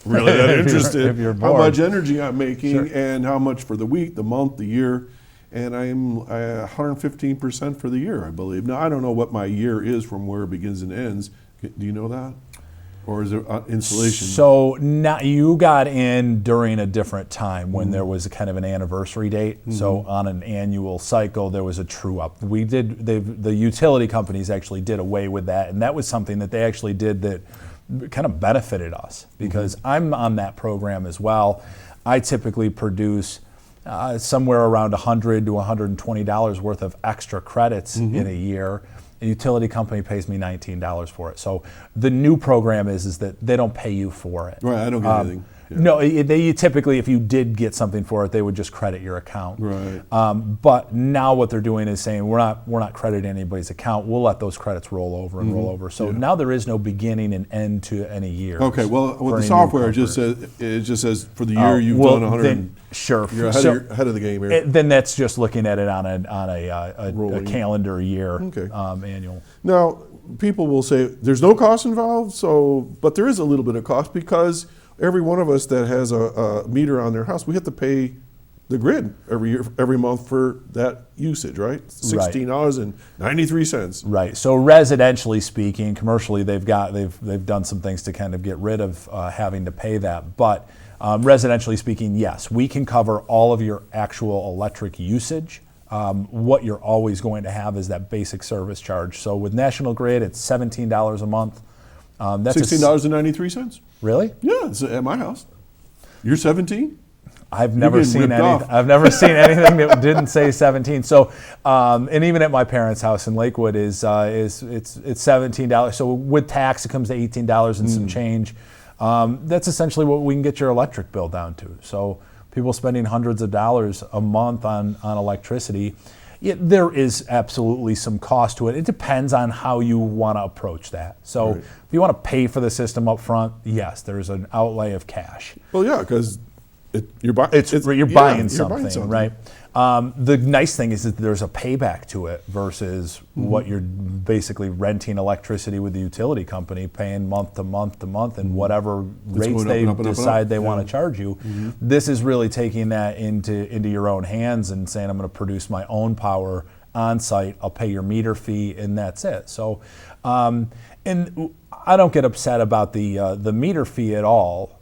really that interested. If you're how bored. much energy I'm making Sure. and how much for the week, the month, the year, and I'm 115% for the year, I believe. Now I don't know what my year is from where it begins and ends. Do you know that, or is there installation? So now you got in during a different time when there was a kind of an anniversary date. So on an annual cycle, there was a true up. The utility companies actually did away with that, and that was something that they actually did that kind of benefited us, because I'm on that program as well. I typically produce somewhere around $100 to $120 worth of extra credits in a year. A utility company pays me $19 for it. So the new program is that they don't pay you for it. Right, I don't get anything. Yeah. No, they typically, if you did get something for it, they would just credit your account. Right. But now what they're doing is saying we're not crediting anybody's account. We'll let those credits roll over and roll over. So now there is no beginning and end to any year. Okay. Well, with the software, it just says for the year you've done 100. Sure. You're ahead of the game here. Then that's just looking at it on a calendar year, annual. Now, people will say there's no cost involved, but there is a little bit of cost, because every one of us that has a meter on their house, we have to pay the grid every month for that usage, right? $16.93. Right. So residentially speaking, commercially they've done some things to kind of get rid of having to pay that, but residentially speaking, yes, we can cover all of your actual electric usage. What you're always going to have is that basic service charge. So with National Grid, it's $17 a month. That's $16.93. Really? Yeah, it's at my house. You're 17? I've never seen anything that didn't say 17. So, and even at my parents' house in Lakewood it's $17. So with tax, it comes to $18 and some change. That's essentially what we can get your electric bill down to. So people spending hundreds of dollars a month on electricity. There is absolutely some cost to it. It depends on how you want to approach that. So if you want to pay for the system up front, yes, there's an outlay of cash. Well, yeah, because you're buying something, right? The nice thing is that there's a payback to it versus what you're basically renting electricity with the utility company, paying month to month to month, and whatever rates they decide they want to charge you. This is really taking that into your own hands and saying, I'm going to produce my own power on site. I'll pay your meter fee, and that's it. So, And I don't get upset about the meter fee at all,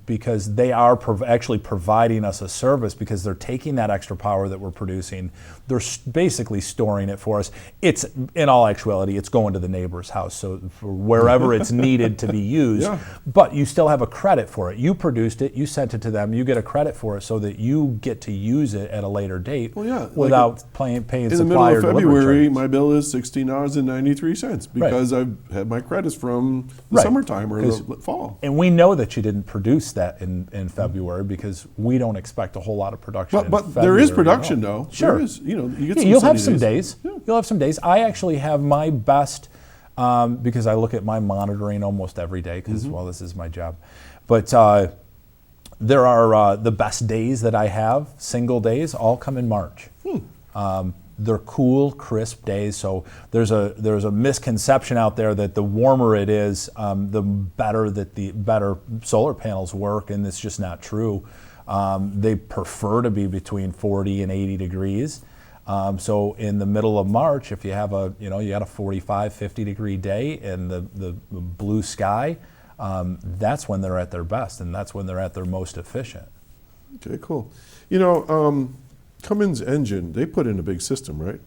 because they are actually providing us a service, because they're taking that extra power that we're producing, they're basically storing it for us. It's, in all actuality, it's going to the neighbor's house, so for wherever it's needed to be used. Yeah. But you still have a credit for it. You produced it, you sent it to them, you get a credit for it, so that you get to use it at a later date without paying In the middle supplier of delivery February, charges. my bill is $16.93 because I've had my credits from the summertime or the fall. And we know that you didn't produce that in February, because we don't expect a whole lot of production. But there is production, though. Sure. There is, you get some You'll have sunny some days. Yeah. You'll have some days. I actually have my best, because I look at my monitoring almost every day, because, well, this is my job. But there are the best days that I have, single days, all come in March. They're cool, crisp days. So there's a misconception out there that the warmer it is, the better solar panels work, and it's just not true. They prefer to be between 40 and 80 degrees. So in the middle of March, if you have you got a 45, 50 degree day and the blue sky, that's when they're at their best, and that's when they're at their most efficient. Okay, cool. Cummins engine, they put in a big system, right?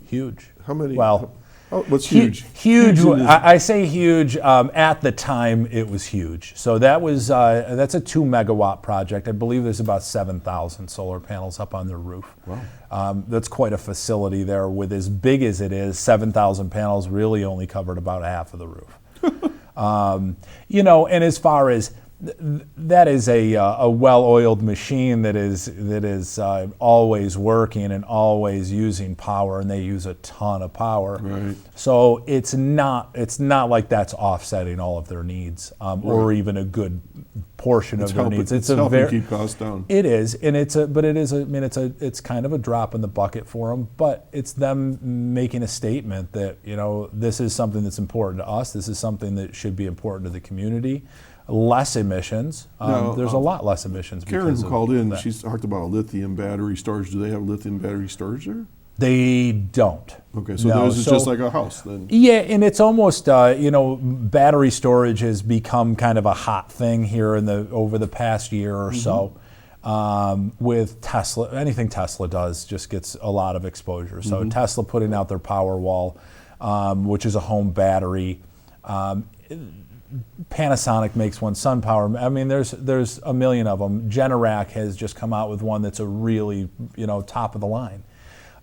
Huge. How many? Well, what's huge? Huge. I say huge. At the time, it was huge. So that's a 2 megawatt project. I believe there's about 7,000 solar panels up on their roof. Wow. That's quite a facility there. With as big as it is, 7,000 panels really only covered about half of the roof. And as far as that is a well-oiled machine that is always working and always using power, and they use a ton of power. Right. So it's not like that's offsetting all of their needs, or even a good portion of their needs. It's helping keep costs down. It is, and it's kind of a drop in the bucket for them, but it's them making a statement that this is something that's important to us. This is something that should be important to the community. Less emissions. There's a lot less emissions. Karen, who called in, she talked about lithium battery storage. Do they have lithium battery storage there? They don't. Okay, so theirs is just like a house then. Yeah, and it's almost battery storage has become kind of a hot thing here over the past year or so. With Tesla, anything Tesla does just gets a lot of exposure. So Tesla putting out their Powerwall, which is a home battery. Panasonic makes one, SunPower. I mean, there's a million of them. Generac has just come out with one that's a really, top of the line.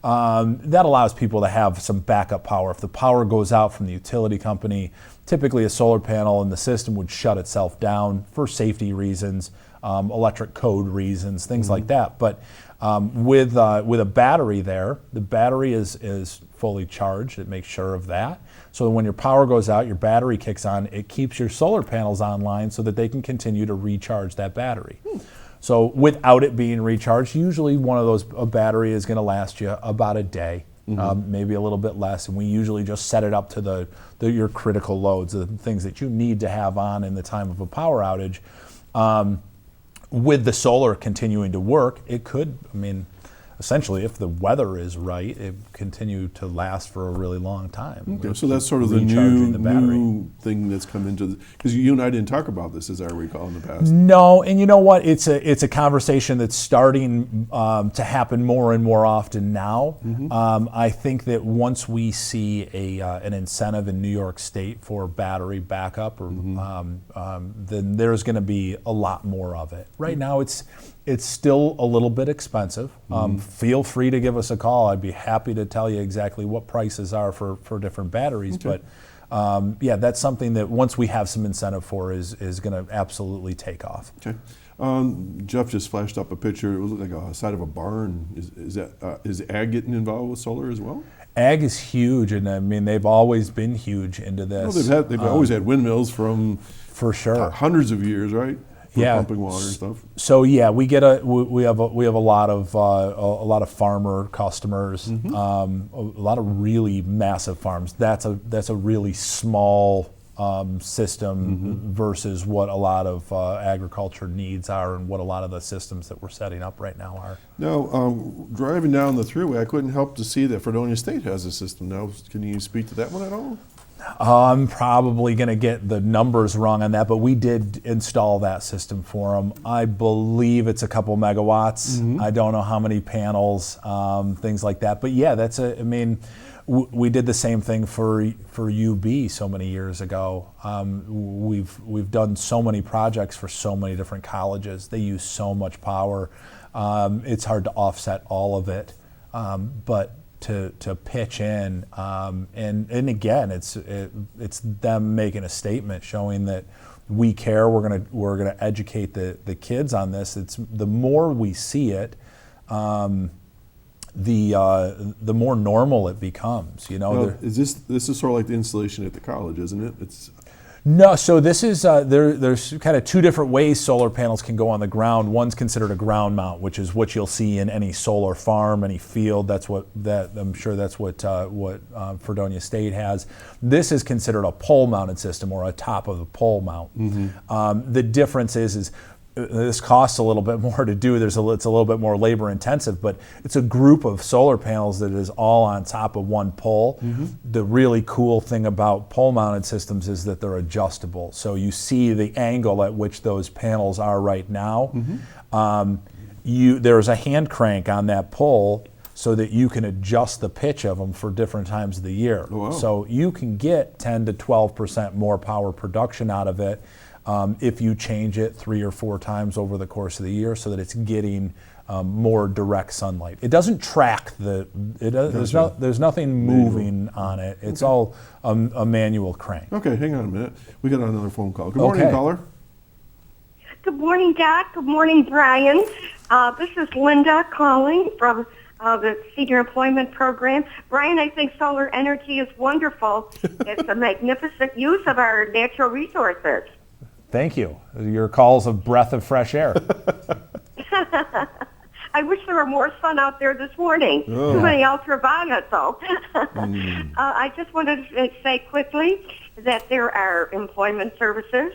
That allows people to have some backup power. If the power goes out from the utility company, typically a solar panel in the system would shut itself down for safety reasons, electric code reasons, things like that. But with a battery there, the battery is fully charged. It makes sure of that. So when your power goes out, your battery kicks on. It keeps your solar panels online so that they can continue to recharge that battery. So without it being recharged, usually a battery is going to last you about a day, maybe a little bit less. And we usually just set it up to your critical loads, the things that you need to have on in the time of a power outage. With the solar continuing to work, it could, essentially, if the weather is right, it continue to last for a really long time. Okay, so that's sort of the new thing that's come into because you and I didn't talk about this, as I recall, in the past. No, and you know what? It's a conversation that's starting to happen more and more often now. I think that once we see an incentive in New York State for battery backup, then there's going to be a lot more of it. Right now, it's still a little bit expensive. Feel free to give us a call. I'd be happy to tell you exactly what prices are for different batteries. Okay. But that's something that once we have some incentive for is going to absolutely take off. Okay. Jeff just flashed up a picture. It looked like a side of a barn. Is ag getting involved with solar as well? Ag is huge, and they've always been huge into this. Well, they've always had windmills for sure hundreds of years, right? Pumping water and stuff. So we have a lot of farmer customers, a lot of really massive farms. That's a really small system versus what a lot of agriculture needs are, and what a lot of the systems that we're setting up right now are. Now, driving down the thruway, I couldn't help to see that Fredonia State has a system now. Can you speak to that one at all? I'm probably going to get the numbers wrong on that, but we did install that system for them. I believe it's a couple megawatts. I don't know how many panels, things like that. But yeah, we did the same thing for UB so many years ago. We've done so many projects for so many different colleges. They use so much power. It's hard to offset all of it, but to pitch in, and again, it's them making a statement showing that we care. We're gonna educate the kids on this. It's the more we see it, the more normal it becomes. This is sort of like the installation at the college, isn't it? No, so this is there's kind of two different ways solar panels can go on the ground. One's considered a ground mount, which is what you'll see in any solar farm, any field. I'm sure that's what Fredonia State has. This is considered a pole mounted system, or a top of the pole mount. The difference is this costs a little bit more to do. It's a little bit more labor intensive, but it's a group of solar panels that is all on top of one pole. The really cool thing about pole mounted systems is that they're adjustable. So you see the angle at which those panels are right now. There's a hand crank on that pole so that you can adjust the pitch of them for different times of the year. Oh, wow. So you can get 10 to 12% more power production out of it if you change it 3 or 4 times over the course of the year, so that it's getting more direct sunlight. It doesn't track there's nothing moving on it. It's all a manual crank. Okay, hang on a minute. We got another phone call. Good morning, caller. Good morning, Doc. Good morning, Brian. This is Linda calling from the Senior Employment Program. Brian, I think solar energy is wonderful. It's a magnificent use of our natural resources. Thank you. Your call's a breath of fresh air. I wish there were more sun out there this morning. Too many ultraviolet, though. I just wanted to say quickly that there are employment services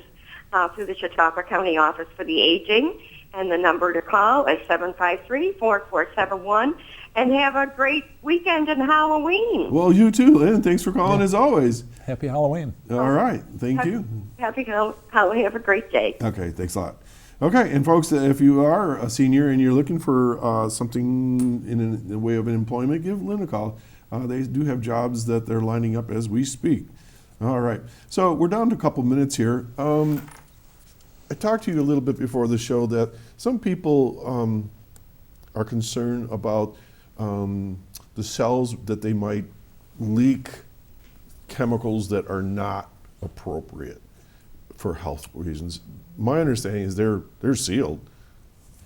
through the Chautauqua County Office for the Aging, and the number to call is 753-4471. And have a great weekend and Halloween. Well, you too, Lynn. Thanks for calling as always. Happy Halloween. All right. Thank you. Happy Halloween. Have a great day. Okay. Thanks a lot. Okay. And folks, if you are a senior and you're looking for something in the way of employment, give Lynn a call. They do have jobs that they're lining up as we speak. All right. So we're down to a couple minutes here. I talked to you a little bit before the show that some people are concerned about the cells that they might leak chemicals that are not appropriate for health reasons. My understanding is they're sealed.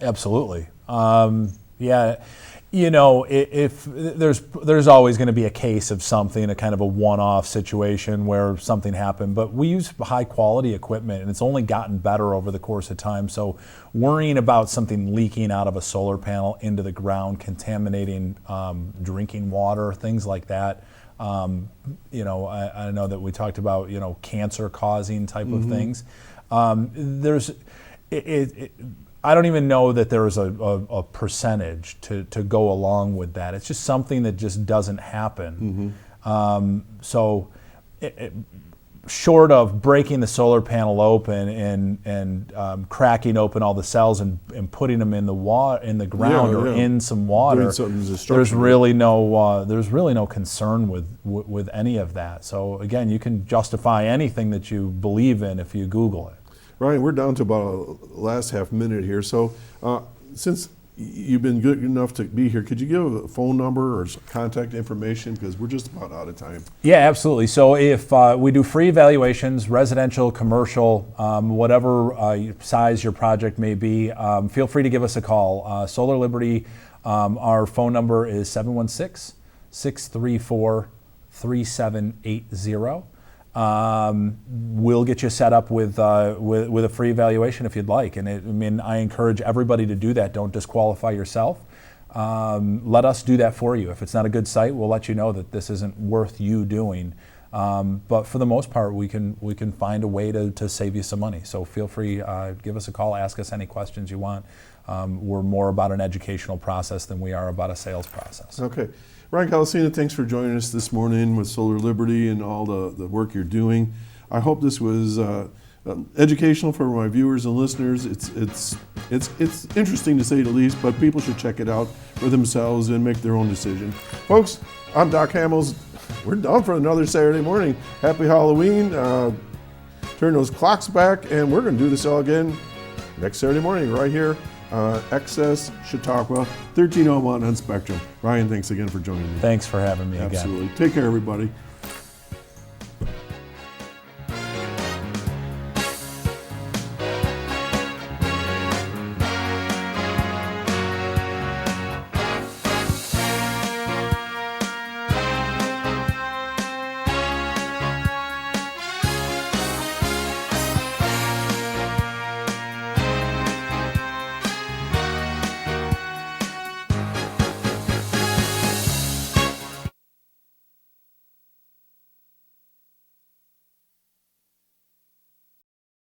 Absolutely. Yeah. If there's always going to be a case of something, a kind of a one-off situation where something happened, but we use high quality equipment and it's only gotten better over the course of time. So worrying about something leaking out of a solar panel into the ground, contaminating drinking water, things like that. I know that we talked about, cancer causing type of things. I don't even know that there's a percentage to go along with that. It's just something that just doesn't happen. Short of breaking the solar panel open and cracking open all the cells and putting them in the ground or in some water, there's really no concern with any of that. So again, you can justify anything that you believe in if you Google it. Ryan, we're down to about a last half minute here. So since you've been good enough to be here, could you give a phone number or contact information? Because we're just about out of time. Yeah, absolutely. So if we do free evaluations, residential, commercial, whatever size your project may be, feel free to give us a call. Solar Liberty, our phone number is 716-634-3780. We'll get you set up with a free evaluation if you'd like. And I encourage everybody to do that. Don't disqualify yourself. Let us do that for you. If it's not a good site, we'll let you know that this isn't worth you doing. But for the most part, we can find a way to save you some money. So feel free, give us a call, ask us any questions you want. we're more about an educational process than we are about a sales process. Okay. Ryan Calalesina, thanks for joining us this morning with Solar Liberty and all the work you're doing. I hope this was educational for my viewers and listeners. It's interesting to say the least, but people should check it out for themselves and make their own decision. Folks, I'm Doc Hamels. We're done for another Saturday morning. Happy Halloween. Turn those clocks back, and we're going to do this all again next Saturday morning right here. XS Chautauqua, 1301 on Spectrum. Ryan, thanks again for joining me. Thanks for having me again. Absolutely. Take care, everybody.